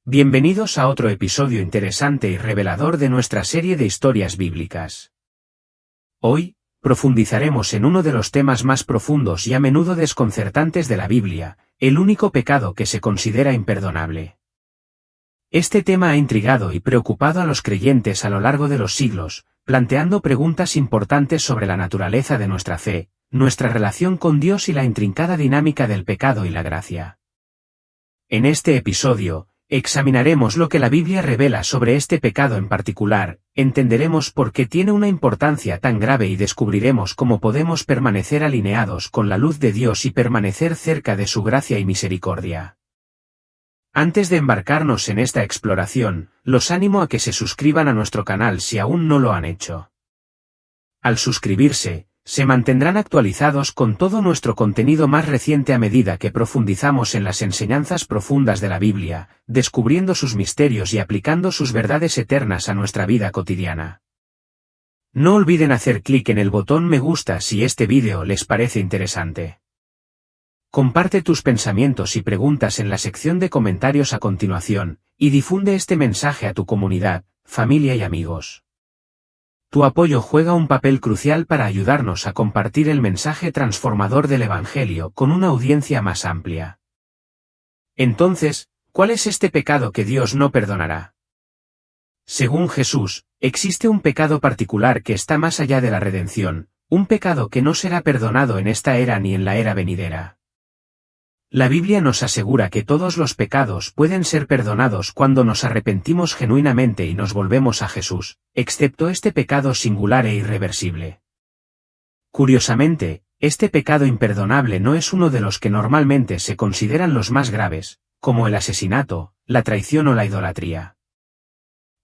Bienvenidos a otro episodio interesante y revelador de nuestra serie de historias bíblicas. Hoy, profundizaremos en uno de los temas más profundos y a menudo desconcertantes de la Biblia, el único pecado que se considera imperdonable. Este tema ha intrigado y preocupado a los creyentes a lo largo de los siglos, planteando preguntas importantes sobre la naturaleza de nuestra fe, nuestra relación con Dios y la intrincada dinámica del pecado y la gracia. En este episodio, examinaremos lo que la Biblia revela sobre este pecado en particular, entenderemos por qué tiene una importancia tan grave y descubriremos cómo podemos permanecer alineados con la luz de Dios y permanecer cerca de su gracia y misericordia. Antes de embarcarnos en esta exploración, los animo a que se suscriban a nuestro canal si aún no lo han hecho. Al suscribirse, se mantendrán actualizados con todo nuestro contenido más reciente a medida que profundizamos en las enseñanzas profundas de la Biblia, descubriendo sus misterios y aplicando sus verdades eternas a nuestra vida cotidiana. No olviden hacer clic en el botón me gusta si este vídeo les parece interesante. Comparte tus pensamientos y preguntas en la sección de comentarios a continuación, y difunde este mensaje a tu comunidad, familia y amigos. Tu apoyo juega un papel crucial para ayudarnos a compartir el mensaje transformador del Evangelio con una audiencia más amplia. Entonces, ¿cuál es este pecado que Dios no perdonará? Según Jesús, existe un pecado particular que está más allá de la redención, un pecado que no será perdonado en esta era ni en la era venidera. La Biblia nos asegura que todos los pecados pueden ser perdonados cuando nos arrepentimos genuinamente y nos volvemos a Jesús, excepto este pecado singular e irreversible. Curiosamente, este pecado imperdonable no es uno de los que normalmente se consideran los más graves, como el asesinato, la traición o la idolatría.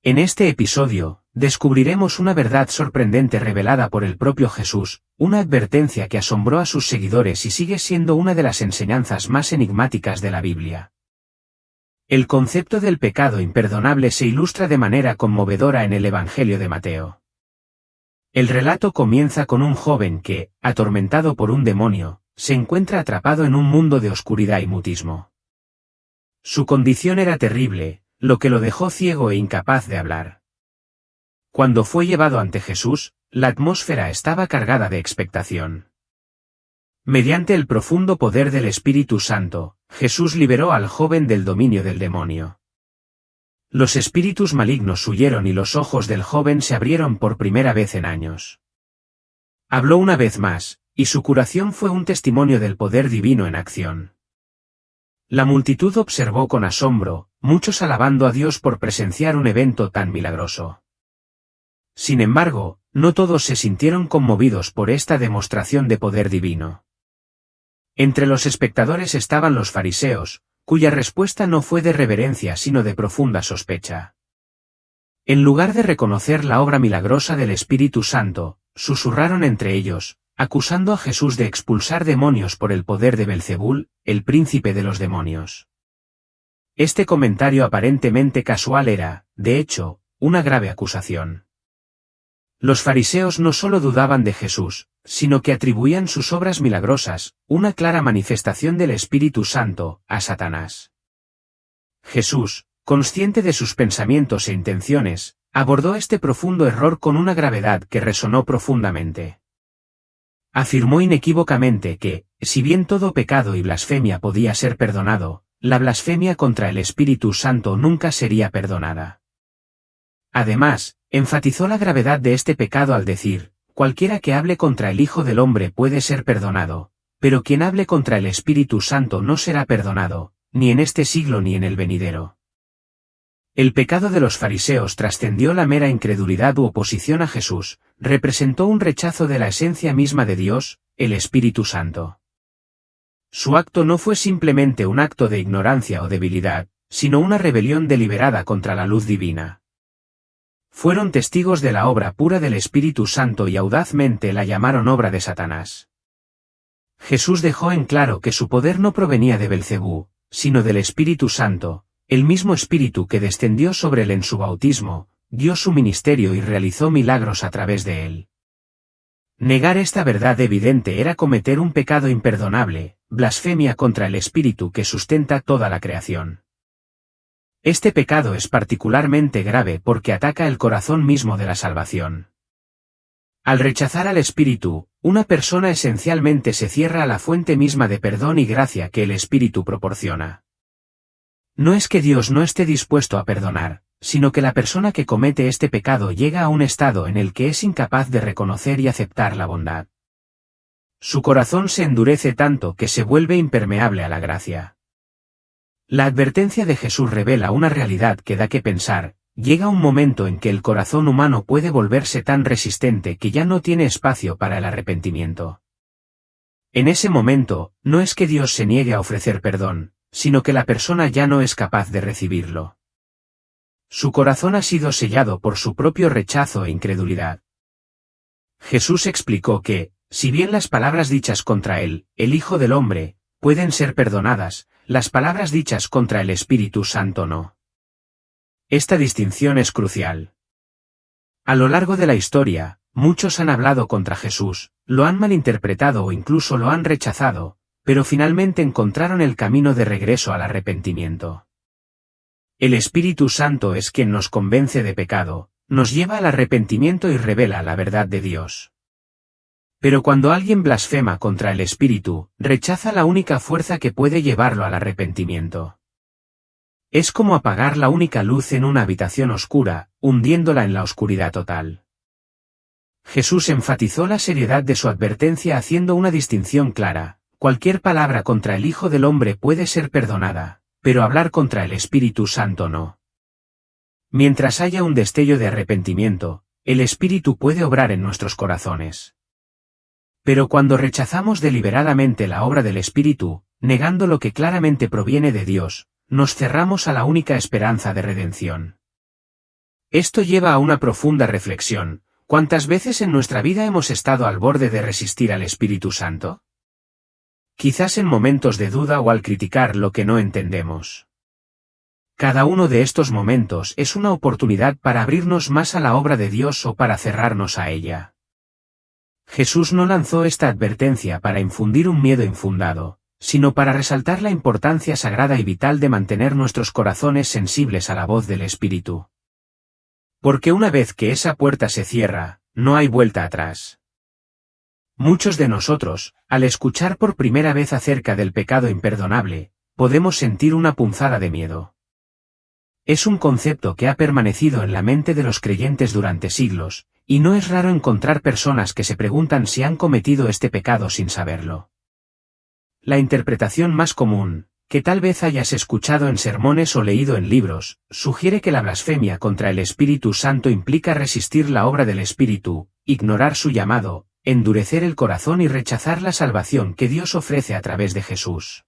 En este episodio, descubriremos una verdad sorprendente revelada por el propio Jesús, una advertencia que asombró a sus seguidores y sigue siendo una de las enseñanzas más enigmáticas de la Biblia. El concepto del pecado imperdonable se ilustra de manera conmovedora en el Evangelio de Mateo. El relato comienza con un joven que, atormentado por un demonio, se encuentra atrapado en un mundo de oscuridad y mutismo. Su condición era terrible, lo que lo dejó ciego e incapaz de hablar. Cuando fue llevado ante Jesús, la atmósfera estaba cargada de expectación. Mediante el profundo poder del Espíritu Santo, Jesús liberó al joven del dominio del demonio. Los espíritus malignos huyeron y los ojos del joven se abrieron por primera vez en años. Habló una vez más, y su curación fue un testimonio del poder divino en acción. La multitud observó con asombro, muchos alabando a Dios por presenciar un evento tan milagroso. Sin embargo, no todos se sintieron conmovidos por esta demostración de poder divino. Entre los espectadores estaban los fariseos, cuya respuesta no fue de reverencia sino de profunda sospecha. En lugar de reconocer la obra milagrosa del Espíritu Santo, susurraron entre ellos, acusando a Jesús de expulsar demonios por el poder de Belcebul, el príncipe de los demonios. Este comentario aparentemente casual era, de hecho, una grave acusación. Los fariseos no solo dudaban de Jesús, sino que atribuían sus obras milagrosas, una clara manifestación del Espíritu Santo, a Satanás. Jesús, consciente de sus pensamientos e intenciones, abordó este profundo error con una gravedad que resonó profundamente. Afirmó inequívocamente que, si bien todo pecado y blasfemia podía ser perdonado, la blasfemia contra el Espíritu Santo nunca sería perdonada. Además, enfatizó la gravedad de este pecado al decir, cualquiera que hable contra el Hijo del Hombre puede ser perdonado, pero quien hable contra el Espíritu Santo no será perdonado, ni en este siglo ni en el venidero. El pecado de los fariseos trascendió la mera incredulidad u oposición a Jesús, representó un rechazo de la esencia misma de Dios, el Espíritu Santo. Su acto no fue simplemente un acto de ignorancia o debilidad, sino una rebelión deliberada contra la luz divina. Fueron testigos de la obra pura del Espíritu Santo y audazmente la llamaron obra de Satanás. Jesús dejó en claro que su poder no provenía de Belcebú, sino del Espíritu Santo, el mismo Espíritu que descendió sobre él en su bautismo, dio su ministerio y realizó milagros a través de él. Negar esta verdad evidente era cometer un pecado imperdonable, blasfemia contra el Espíritu que sustenta toda la creación. Este pecado es particularmente grave porque ataca el corazón mismo de la salvación. Al rechazar al Espíritu, una persona esencialmente se cierra a la fuente misma de perdón y gracia que el Espíritu proporciona. No es que Dios no esté dispuesto a perdonar, sino que la persona que comete este pecado llega a un estado en el que es incapaz de reconocer y aceptar la bondad. Su corazón se endurece tanto que se vuelve impermeable a la gracia. La advertencia de Jesús revela una realidad que da que pensar. Llega un momento en que el corazón humano puede volverse tan resistente que ya no tiene espacio para el arrepentimiento. En ese momento, no es que Dios se niegue a ofrecer perdón, sino que la persona ya no es capaz de recibirlo. Su corazón ha sido sellado por su propio rechazo e incredulidad. Jesús explicó que, si bien las palabras dichas contra él, el Hijo del Hombre, pueden ser perdonadas, las palabras dichas contra el Espíritu Santo no. Esta distinción es crucial. A lo largo de la historia, muchos han hablado contra Jesús, lo han malinterpretado o incluso lo han rechazado, pero finalmente encontraron el camino de regreso al arrepentimiento. El Espíritu Santo es quien nos convence de pecado, nos lleva al arrepentimiento y revela la verdad de Dios. Pero cuando alguien blasfema contra el Espíritu, rechaza la única fuerza que puede llevarlo al arrepentimiento. Es como apagar la única luz en una habitación oscura, hundiéndola en la oscuridad total. Jesús enfatizó la seriedad de su advertencia haciendo una distinción clara: cualquier palabra contra el Hijo del Hombre puede ser perdonada, pero hablar contra el Espíritu Santo no. Mientras haya un destello de arrepentimiento, el Espíritu puede obrar en nuestros corazones. Pero cuando rechazamos deliberadamente la obra del Espíritu, negando lo que claramente proviene de Dios, nos cerramos a la única esperanza de redención. Esto lleva a una profunda reflexión: ¿cuántas veces en nuestra vida hemos estado al borde de resistir al Espíritu Santo? Quizás en momentos de duda o al criticar lo que no entendemos. Cada uno de estos momentos es una oportunidad para abrirnos más a la obra de Dios o para cerrarnos a ella. Jesús no lanzó esta advertencia para infundir un miedo infundado, sino para resaltar la importancia sagrada y vital de mantener nuestros corazones sensibles a la voz del Espíritu. Porque una vez que esa puerta se cierra, no hay vuelta atrás. Muchos de nosotros, al escuchar por primera vez acerca del pecado imperdonable, podemos sentir una punzada de miedo. Es un concepto que ha permanecido en la mente de los creyentes durante siglos, y no es raro encontrar personas que se preguntan si han cometido este pecado sin saberlo. La interpretación más común, que tal vez hayas escuchado en sermones o leído en libros, sugiere que la blasfemia contra el Espíritu Santo implica resistir la obra del Espíritu, ignorar su llamado, endurecer el corazón y rechazar la salvación que Dios ofrece a través de Jesús.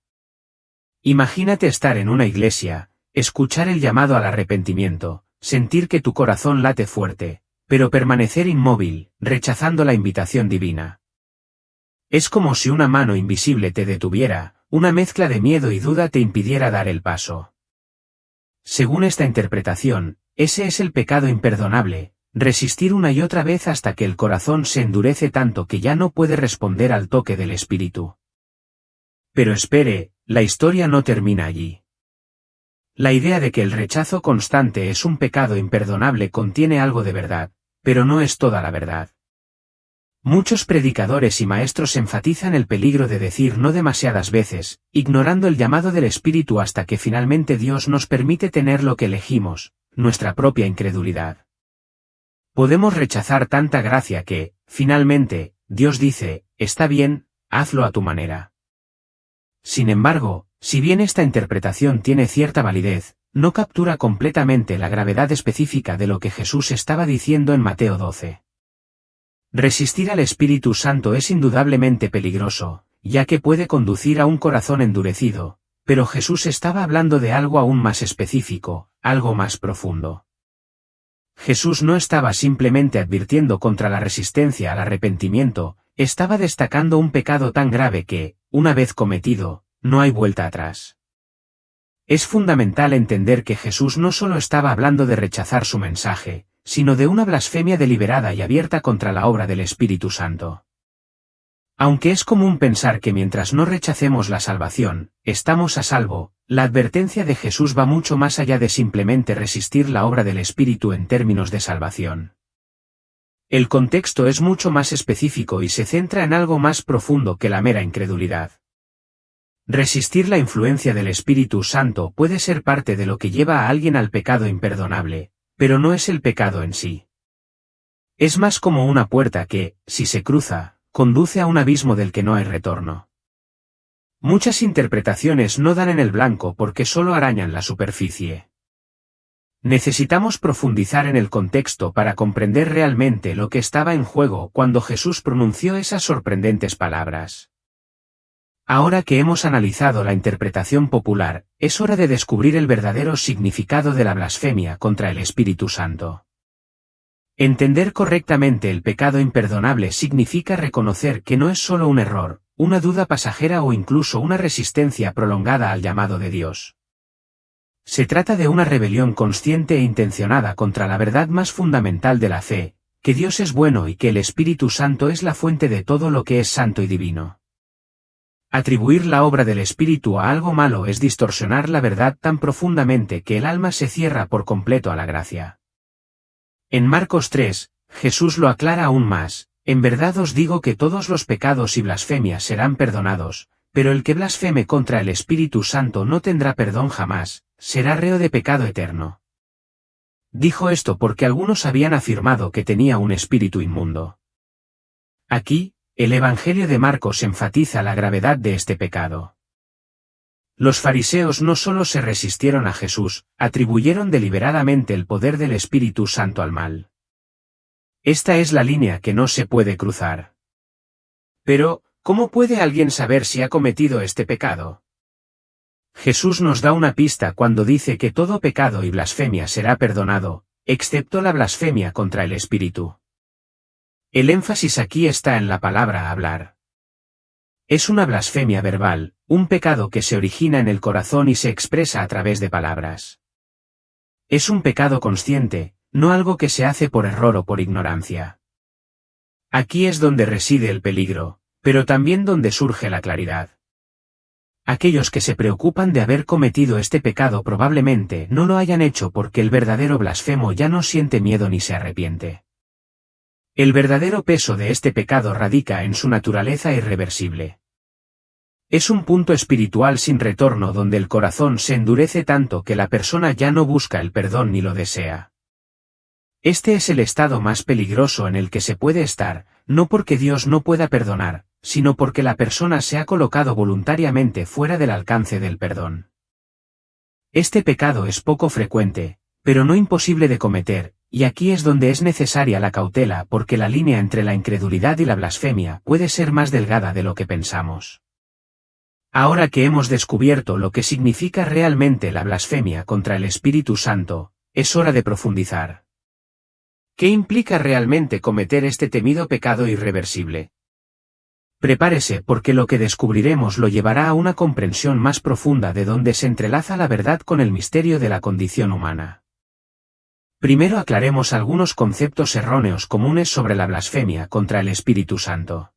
Imagínate estar en una iglesia, escuchar el llamado al arrepentimiento, sentir que tu corazón late fuerte, pero permanecer inmóvil, rechazando la invitación divina. Es como si una mano invisible te detuviera, una mezcla de miedo y duda te impidiera dar el paso. Según esta interpretación, ese es el pecado imperdonable, resistir una y otra vez hasta que el corazón se endurece tanto que ya no puede responder al toque del Espíritu. Pero espere, la historia no termina allí. La idea de que el rechazo constante es un pecado imperdonable contiene algo de verdad, pero no es toda la verdad. Muchos predicadores y maestros enfatizan el peligro de decir no demasiadas veces, ignorando el llamado del Espíritu hasta que finalmente Dios nos permite tener lo que elegimos, nuestra propia incredulidad. Podemos rechazar tanta gracia que, finalmente, Dios dice: está bien, hazlo a tu manera. Sin embargo, si bien esta interpretación tiene cierta validez, no captura completamente la gravedad específica de lo que Jesús estaba diciendo en Mateo 12. Resistir al Espíritu Santo es indudablemente peligroso, ya que puede conducir a un corazón endurecido, pero Jesús estaba hablando de algo aún más específico, algo más profundo. Jesús no estaba simplemente advirtiendo contra la resistencia al arrepentimiento, estaba destacando un pecado tan grave que, una vez cometido, no hay vuelta atrás. Es fundamental entender que Jesús no solo estaba hablando de rechazar su mensaje, sino de una blasfemia deliberada y abierta contra la obra del Espíritu Santo. Aunque es común pensar que mientras no rechacemos la salvación, estamos a salvo, la advertencia de Jesús va mucho más allá de simplemente resistir la obra del Espíritu en términos de salvación. El contexto es mucho más específico y se centra en algo más profundo que la mera incredulidad. Resistir la influencia del Espíritu Santo puede ser parte de lo que lleva a alguien al pecado imperdonable, pero no es el pecado en sí. Es más como una puerta que, si se cruza, conduce a un abismo del que no hay retorno. Muchas interpretaciones no dan en el blanco porque solo arañan la superficie. Necesitamos profundizar en el contexto para comprender realmente lo que estaba en juego cuando Jesús pronunció esas sorprendentes palabras. Ahora que hemos analizado la interpretación popular, es hora de descubrir el verdadero significado de la blasfemia contra el Espíritu Santo. Entender correctamente el pecado imperdonable significa reconocer que no es solo un error, una duda pasajera o incluso una resistencia prolongada al llamado de Dios. Se trata de una rebelión consciente e intencionada contra la verdad más fundamental de la fe, que Dios es bueno y que el Espíritu Santo es la fuente de todo lo que es santo y divino. Atribuir la obra del Espíritu a algo malo es distorsionar la verdad tan profundamente que el alma se cierra por completo a la gracia. En Marcos 3, Jesús lo aclara aún más: en verdad os digo que todos los pecados y blasfemias serán perdonados, pero el que blasfeme contra el Espíritu Santo no tendrá perdón jamás, será reo de pecado eterno. Dijo esto porque algunos habían afirmado que tenía un espíritu inmundo. Aquí, el Evangelio de Marcos enfatiza la gravedad de este pecado. Los fariseos no solo se resistieron a Jesús, atribuyeron deliberadamente el poder del Espíritu Santo al mal. Esta es la línea que no se puede cruzar. Pero, ¿cómo puede alguien saber si ha cometido este pecado? Jesús nos da una pista cuando dice que todo pecado y blasfemia será perdonado, excepto la blasfemia contra el Espíritu. El énfasis aquí está en la palabra hablar. Es una blasfemia verbal, un pecado que se origina en el corazón y se expresa a través de palabras. Es un pecado consciente, no algo que se hace por error o por ignorancia. Aquí es donde reside el peligro, pero también donde surge la claridad. Aquellos que se preocupan de haber cometido este pecado probablemente no lo hayan hecho porque el verdadero blasfemo ya no siente miedo ni se arrepiente. El verdadero peso de este pecado radica en su naturaleza irreversible. Es un punto espiritual sin retorno donde el corazón se endurece tanto que la persona ya no busca el perdón ni lo desea. Este es el estado más peligroso en el que se puede estar, no porque Dios no pueda perdonar, sino porque la persona se ha colocado voluntariamente fuera del alcance del perdón. Este pecado es poco frecuente, pero no imposible de cometer, y aquí es donde es necesaria la cautela porque la línea entre la incredulidad y la blasfemia puede ser más delgada de lo que pensamos. Ahora que hemos descubierto lo que significa realmente la blasfemia contra el Espíritu Santo, es hora de profundizar. ¿Qué implica realmente cometer este temido pecado irreversible? Prepárese porque lo que descubriremos lo llevará a una comprensión más profunda de donde se entrelaza la verdad con el misterio de la condición humana. Primero aclaremos algunos conceptos erróneos comunes sobre la blasfemia contra el Espíritu Santo.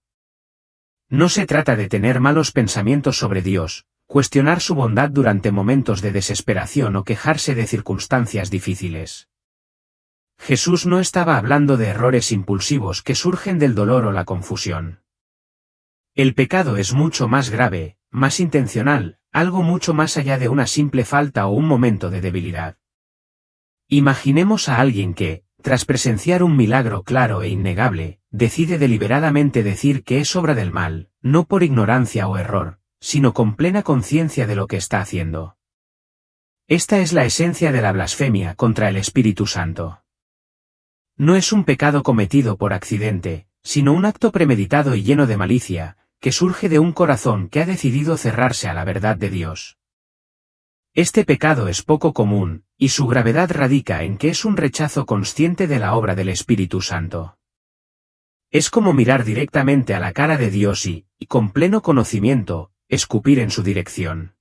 No se trata de tener malos pensamientos sobre Dios, cuestionar su bondad durante momentos de desesperación o quejarse de circunstancias difíciles. Jesús no estaba hablando de errores impulsivos que surgen del dolor o la confusión. El pecado es mucho más grave, más intencional, algo mucho más allá de una simple falta o un momento de debilidad. Imaginemos a alguien que, tras presenciar un milagro claro e innegable, decide deliberadamente decir que es obra del mal, no por ignorancia o error, sino con plena conciencia de lo que está haciendo. Esta es la esencia de la blasfemia contra el Espíritu Santo. No es un pecado cometido por accidente, sino un acto premeditado y lleno de malicia, que surge de un corazón que ha decidido cerrarse a la verdad de Dios. Este pecado es poco común, y su gravedad radica en que es un rechazo consciente de la obra del Espíritu Santo. Es como mirar directamente a la cara de Dios y, con pleno conocimiento, escupir en su dirección.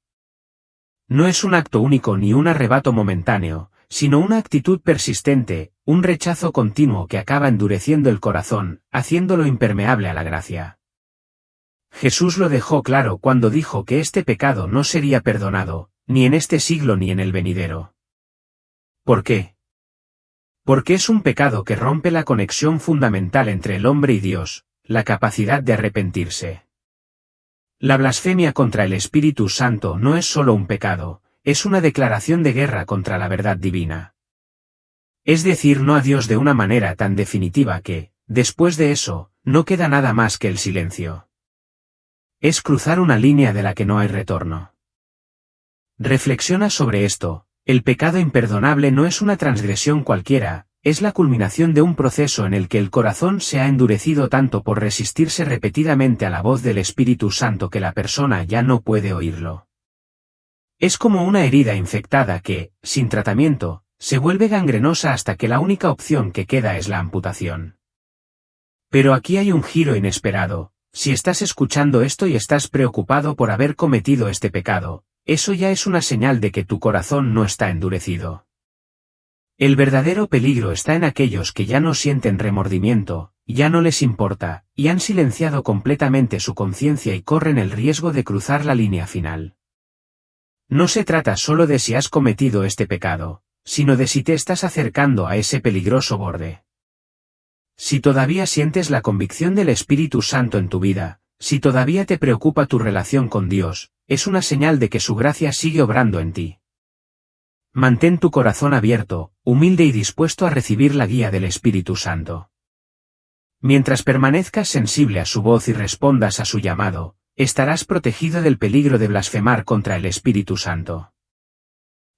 No es un acto único ni un arrebato momentáneo, sino una actitud persistente, un rechazo continuo que acaba endureciendo el corazón, haciéndolo impermeable a la gracia. Jesús lo dejó claro cuando dijo que este pecado no sería perdonado, ni en este siglo ni en el venidero. ¿Por qué? Porque es un pecado que rompe la conexión fundamental entre el hombre y Dios, la capacidad de arrepentirse. La blasfemia contra el Espíritu Santo no es solo un pecado, es una declaración de guerra contra la verdad divina. Es decir, no a Dios de una manera tan definitiva que, después de eso, no queda nada más que el silencio. Es cruzar una línea de la que no hay retorno. Reflexiona sobre esto. El pecado imperdonable no es una transgresión cualquiera, es la culminación de un proceso en el que el corazón se ha endurecido tanto por resistirse repetidamente a la voz del Espíritu Santo que la persona ya no puede oírlo. Es como una herida infectada que, sin tratamiento, se vuelve gangrenosa hasta que la única opción que queda es la amputación. Pero aquí hay un giro inesperado. Si estás escuchando esto y estás preocupado por haber cometido este pecado, eso ya es una señal de que tu corazón no está endurecido. El verdadero peligro está en aquellos que ya no sienten remordimiento, ya no les importa, y han silenciado completamente su conciencia y corren el riesgo de cruzar la línea final. No se trata solo de si has cometido este pecado, sino de si te estás acercando a ese peligroso borde. Si todavía sientes la convicción del Espíritu Santo en tu vida, si todavía te preocupa tu relación con Dios, es una señal de que su gracia sigue obrando en ti. Mantén tu corazón abierto, humilde y dispuesto a recibir la guía del Espíritu Santo. Mientras permanezcas sensible a su voz y respondas a su llamado, estarás protegido del peligro de blasfemar contra el Espíritu Santo.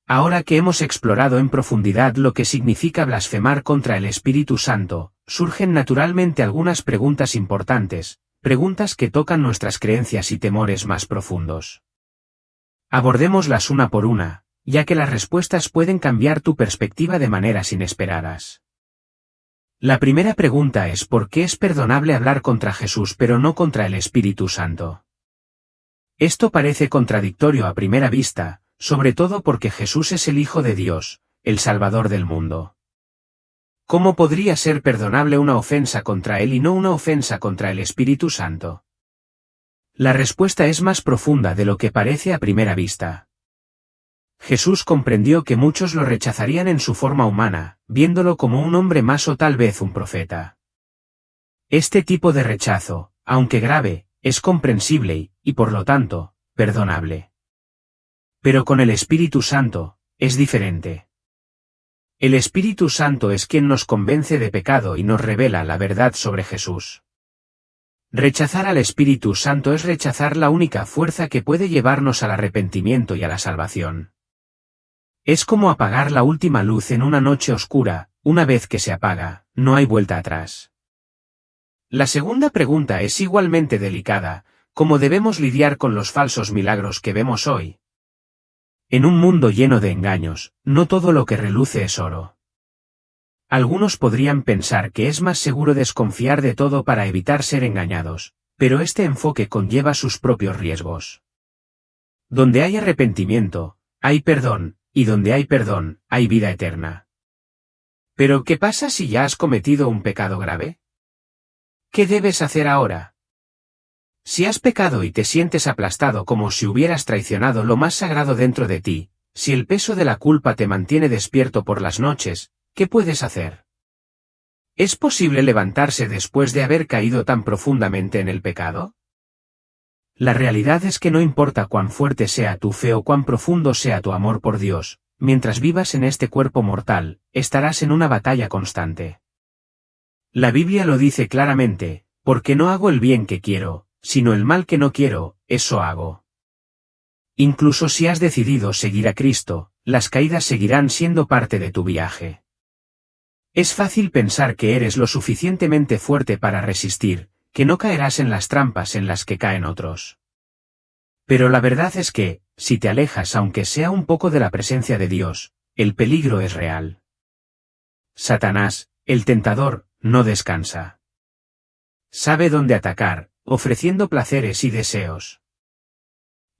Ahora que hemos explorado en profundidad lo que significa blasfemar contra el Espíritu Santo, surgen naturalmente algunas preguntas importantes, preguntas que tocan nuestras creencias y temores más profundos. Abordémoslas una por una, ya que las respuestas pueden cambiar tu perspectiva de maneras inesperadas. La primera pregunta es ¿por qué es perdonable hablar contra Jesús pero no contra el Espíritu Santo? Esto parece contradictorio a primera vista, sobre todo porque Jesús es el Hijo de Dios, el Salvador del mundo. ¿Cómo podría ser perdonable una ofensa contra Él y no una ofensa contra el Espíritu Santo? La respuesta es más profunda de lo que parece a primera vista. Jesús comprendió que muchos lo rechazarían en su forma humana, viéndolo como un hombre más o tal vez un profeta. Este tipo de rechazo, aunque grave, es comprensible y, por lo tanto, perdonable. Pero con el Espíritu Santo, es diferente. El Espíritu Santo es quien nos convence de pecado y nos revela la verdad sobre Jesús. Rechazar al Espíritu Santo es rechazar la única fuerza que puede llevarnos al arrepentimiento y a la salvación. Es como apagar la última luz en una noche oscura, una vez que se apaga, no hay vuelta atrás. La segunda pregunta es igualmente delicada, ¿cómo debemos lidiar con los falsos milagros que vemos hoy? En un mundo lleno de engaños, no todo lo que reluce es oro. Algunos podrían pensar que es más seguro desconfiar de todo para evitar ser engañados, pero este enfoque conlleva sus propios riesgos. Donde hay arrepentimiento, hay perdón, y donde hay perdón, hay vida eterna. Pero ¿qué pasa si ya has cometido un pecado grave? ¿Qué debes hacer ahora? Si has pecado y te sientes aplastado como si hubieras traicionado lo más sagrado dentro de ti, si el peso de la culpa te mantiene despierto por las noches, ¿qué puedes hacer? ¿Es posible levantarse después de haber caído tan profundamente en el pecado? La realidad es que no importa cuán fuerte sea tu fe o cuán profundo sea tu amor por Dios, mientras vivas en este cuerpo mortal, estarás en una batalla constante. La Biblia lo dice claramente, porque no hago el bien que quiero, sino el mal que no quiero, eso hago. Incluso si has decidido seguir a Cristo, las caídas seguirán siendo parte de tu viaje. Es fácil pensar que eres lo suficientemente fuerte para resistir, que no caerás en las trampas en las que caen otros. Pero la verdad es que, si te alejas aunque sea un poco de la presencia de Dios, el peligro es real. Satanás, el tentador, no descansa. Sabe dónde atacar, ofreciendo placeres y deseos.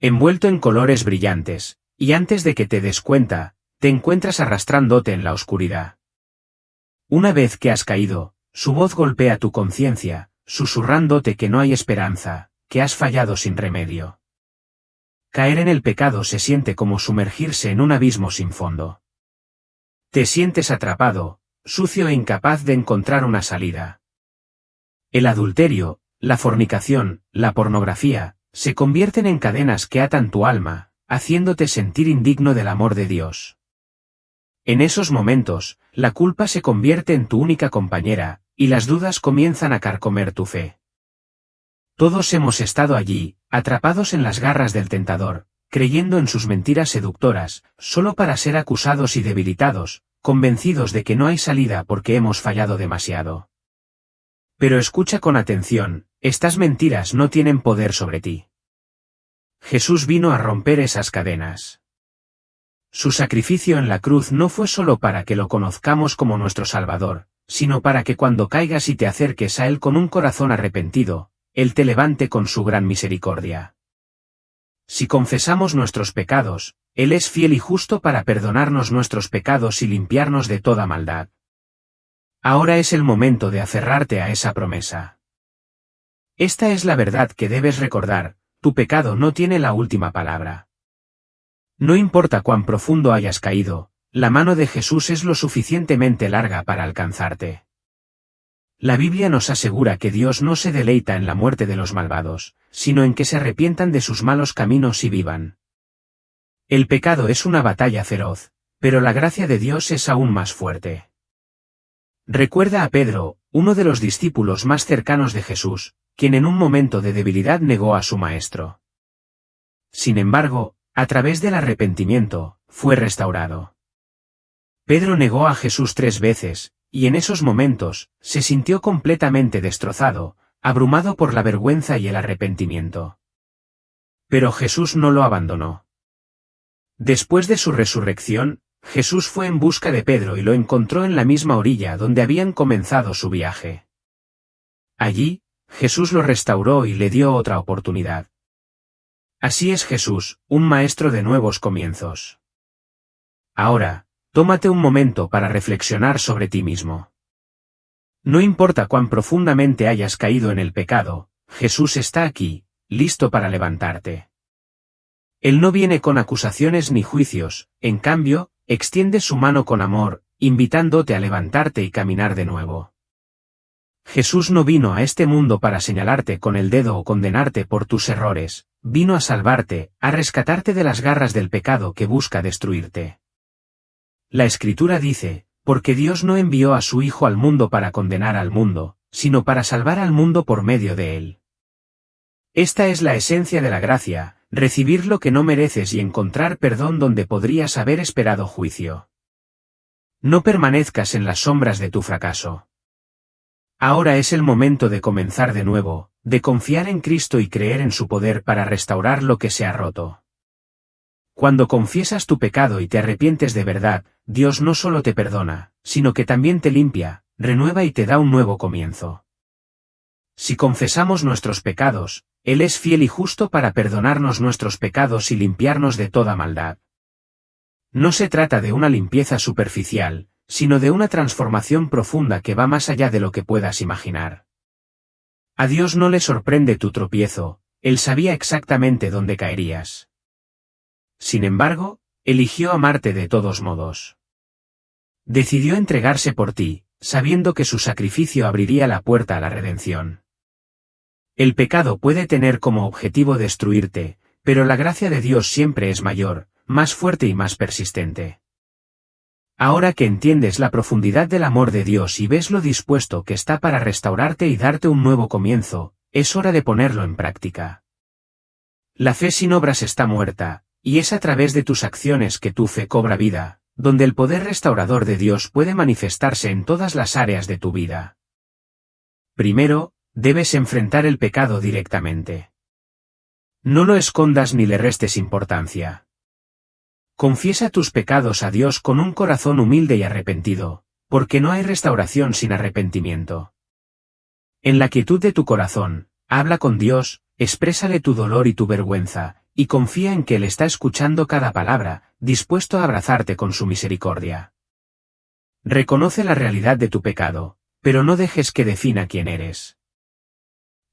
Envuelto en colores brillantes, y antes de que te des cuenta, te encuentras arrastrándote en la oscuridad. Una vez que has caído, su voz golpea tu conciencia, susurrándote que no hay esperanza, que has fallado sin remedio. Caer en el pecado se siente como sumergirse en un abismo sin fondo. Te sientes atrapado, sucio e incapaz de encontrar una salida. El adulterio, la fornicación, la pornografía, se convierten en cadenas que atan tu alma, haciéndote sentir indigno del amor de Dios. En esos momentos, la culpa se convierte en tu única compañera, y las dudas comienzan a carcomer tu fe. Todos hemos estado allí, atrapados en las garras del tentador, creyendo en sus mentiras seductoras, solo para ser acusados y debilitados, convencidos de que no hay salida porque hemos fallado demasiado. Pero escucha con atención, estas mentiras no tienen poder sobre ti. Jesús vino a romper esas cadenas. Su sacrificio en la cruz no fue solo para que lo conozcamos como nuestro Salvador, sino para que cuando caigas y te acerques a Él con un corazón arrepentido, Él te levante con su gran misericordia. Si confesamos nuestros pecados, Él es fiel y justo para perdonarnos nuestros pecados y limpiarnos de toda maldad. Ahora es el momento de aferrarte a esa promesa. Esta es la verdad que debes recordar, tu pecado no tiene la última palabra. No importa cuán profundo hayas caído, la mano de Jesús es lo suficientemente larga para alcanzarte. La Biblia nos asegura que Dios no se deleita en la muerte de los malvados, sino en que se arrepientan de sus malos caminos y vivan. El pecado es una batalla feroz, pero la gracia de Dios es aún más fuerte. Recuerda a Pedro, uno de los discípulos más cercanos de Jesús, quien en un momento de debilidad negó a su maestro. Sin embargo, a través del arrepentimiento, fue restaurado. Pedro negó a Jesús 3 veces, y en esos momentos, se sintió completamente destrozado, abrumado por la vergüenza y el arrepentimiento. Pero Jesús no lo abandonó. Después de su resurrección, Jesús fue en busca de Pedro y lo encontró en la misma orilla donde habían comenzado su viaje. Allí, Jesús lo restauró y le dio otra oportunidad. Así es Jesús, un maestro de nuevos comienzos. Ahora, tómate un momento para reflexionar sobre ti mismo. No importa cuán profundamente hayas caído en el pecado, Jesús está aquí, listo para levantarte. Él no viene con acusaciones ni juicios, en cambio, extiende su mano con amor, invitándote a levantarte y caminar de nuevo. Jesús no vino a este mundo para señalarte con el dedo o condenarte por tus errores, vino a salvarte, a rescatarte de las garras del pecado que busca destruirte. La Escritura dice, porque Dios no envió a su Hijo al mundo para condenar al mundo, sino para salvar al mundo por medio de él. Esta es la esencia de la gracia, recibir lo que no mereces y encontrar perdón donde podrías haber esperado juicio. No permanezcas en las sombras de tu fracaso. Ahora es el momento de comenzar de nuevo, de confiar en Cristo y creer en su poder para restaurar lo que se ha roto. Cuando confiesas tu pecado y te arrepientes de verdad, Dios no solo te perdona, sino que también te limpia, renueva y te da un nuevo comienzo. Si confesamos nuestros pecados, Él es fiel y justo para perdonarnos nuestros pecados y limpiarnos de toda maldad. No se trata de una limpieza superficial, sino de una transformación profunda que va más allá de lo que puedas imaginar. A Dios no le sorprende tu tropiezo, Él sabía exactamente dónde caerías. Sin embargo, eligió amarte de todos modos. Decidió entregarse por ti, sabiendo que su sacrificio abriría la puerta a la redención. El pecado puede tener como objetivo destruirte, pero la gracia de Dios siempre es mayor, más fuerte y más persistente. Ahora que entiendes la profundidad del amor de Dios y ves lo dispuesto que está para restaurarte y darte un nuevo comienzo, es hora de ponerlo en práctica. La fe sin obras está muerta, y es a través de tus acciones que tu fe cobra vida, donde el poder restaurador de Dios puede manifestarse en todas las áreas de tu vida. Primero, debes enfrentar el pecado directamente. No lo escondas ni le restes importancia. Confiesa tus pecados a Dios con un corazón humilde y arrepentido, porque no hay restauración sin arrepentimiento. En la quietud de tu corazón, habla con Dios, exprésale tu dolor y tu vergüenza, y confía en que Él está escuchando cada palabra, dispuesto a abrazarte con su misericordia. Reconoce la realidad de tu pecado, pero no dejes que defina quién eres.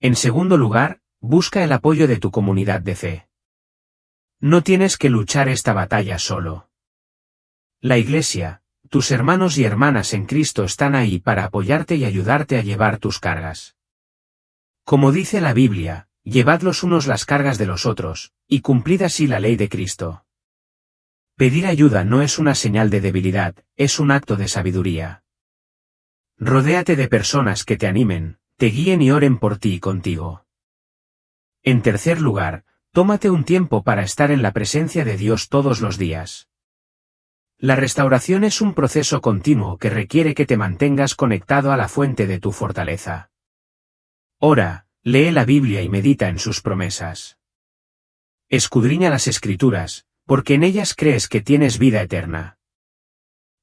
En segundo lugar, busca el apoyo de tu comunidad de fe. No tienes que luchar esta batalla solo. La Iglesia, tus hermanos y hermanas en Cristo están ahí para apoyarte y ayudarte a llevar tus cargas. Como dice la Biblia, llevad los unos las cargas de los otros, y cumplid así la ley de Cristo. Pedir ayuda no es una señal de debilidad, es un acto de sabiduría. Rodéate de personas que te animen, te guíen y oren por ti y contigo. En tercer lugar, tómate un tiempo para estar en la presencia de Dios todos los días. La restauración es un proceso continuo que requiere que te mantengas conectado a la fuente de tu fortaleza. Ora, lee la Biblia y medita en sus promesas. Escudriña las Escrituras, porque en ellas crees que tienes vida eterna.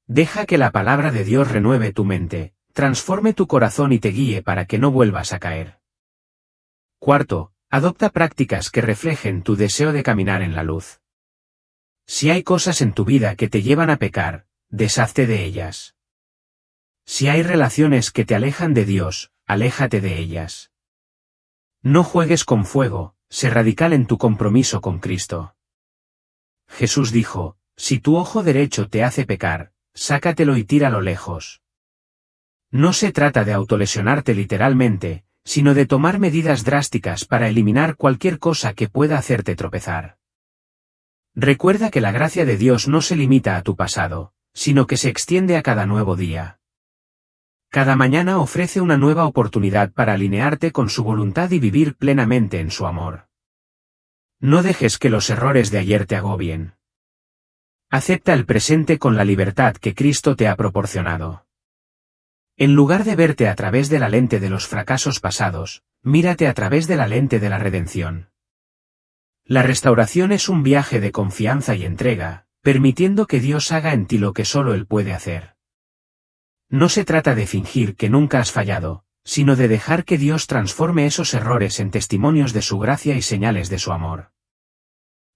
Deja que la palabra de Dios renueve tu mente, transforme tu corazón y te guíe para que no vuelvas a caer. Cuarto, adopta prácticas que reflejen tu deseo de caminar en la luz. Si hay cosas en tu vida que te llevan a pecar, deshazte de ellas. Si hay relaciones que te alejan de Dios, aléjate de ellas. No juegues con fuego, sé radical en tu compromiso con Cristo. Jesús dijo, si tu ojo derecho te hace pecar, sácatelo y tíralo lejos. No se trata de autolesionarte literalmente, sino de tomar medidas drásticas para eliminar cualquier cosa que pueda hacerte tropezar. Recuerda que la gracia de Dios no se limita a tu pasado, sino que se extiende a cada nuevo día. Cada mañana ofrece una nueva oportunidad para alinearte con su voluntad y vivir plenamente en su amor. No dejes que los errores de ayer te agobien. Acepta el presente con la libertad que Cristo te ha proporcionado. En lugar de verte a través de la lente de los fracasos pasados, mírate a través de la lente de la redención. La restauración es un viaje de confianza y entrega, permitiendo que Dios haga en ti lo que solo Él puede hacer. No se trata de fingir que nunca has fallado, sino de dejar que Dios transforme esos errores en testimonios de su gracia y señales de su amor.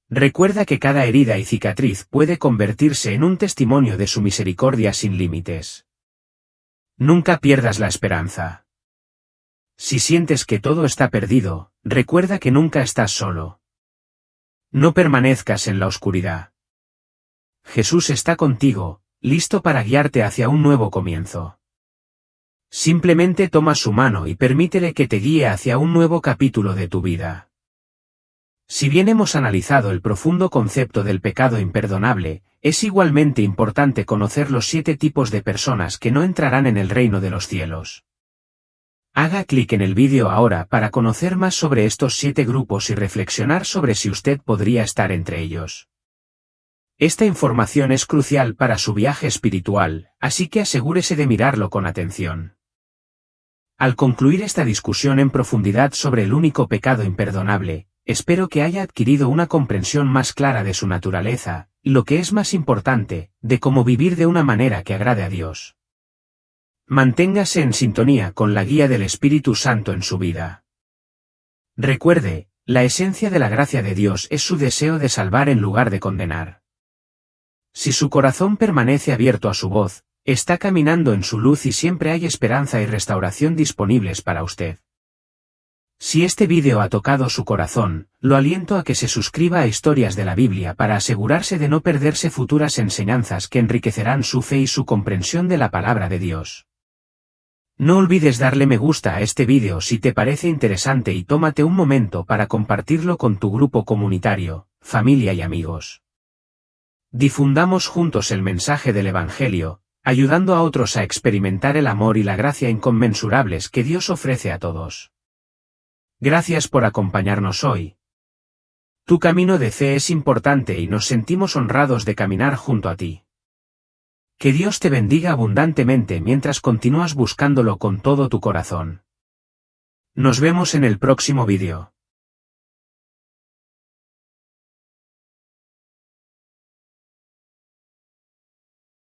Recuerda que cada herida y cicatriz puede convertirse en un testimonio de su misericordia sin límites. Nunca pierdas la esperanza. Si sientes que todo está perdido, recuerda que nunca estás solo. No permanezcas en la oscuridad. Jesús está contigo, listo para guiarte hacia un nuevo comienzo. Simplemente toma su mano y permítele que te guíe hacia un nuevo capítulo de tu vida. Si bien hemos analizado el profundo concepto del pecado imperdonable, es igualmente importante conocer los 7 tipos de personas que no entrarán en el reino de los cielos. Haga clic en el vídeo ahora para conocer más sobre estos 7 grupos y reflexionar sobre si usted podría estar entre ellos. Esta información es crucial para su viaje espiritual, así que asegúrese de mirarlo con atención. Al concluir esta discusión en profundidad sobre el único pecado imperdonable, espero que haya adquirido una comprensión más clara de su naturaleza, y lo que es más importante, de cómo vivir de una manera que agrade a Dios. Manténgase en sintonía con la guía del Espíritu Santo en su vida. Recuerde, la esencia de la gracia de Dios es su deseo de salvar en lugar de condenar. Si su corazón permanece abierto a su voz, está caminando en su luz y siempre hay esperanza y restauración disponibles para usted. Si este vídeo ha tocado su corazón, lo aliento a que se suscriba a Historias de la Biblia para asegurarse de no perderse futuras enseñanzas que enriquecerán su fe y su comprensión de la palabra de Dios. No olvides darle me gusta a este vídeo si te parece interesante y tómate un momento para compartirlo con tu grupo comunitario, familia y amigos. Difundamos juntos el mensaje del Evangelio, ayudando a otros a experimentar el amor y la gracia inconmensurables que Dios ofrece a todos. Gracias por acompañarnos hoy. Tu camino de fe es importante y nos sentimos honrados de caminar junto a ti. Que Dios te bendiga abundantemente mientras continúas buscándolo con todo tu corazón. Nos vemos en el próximo vídeo.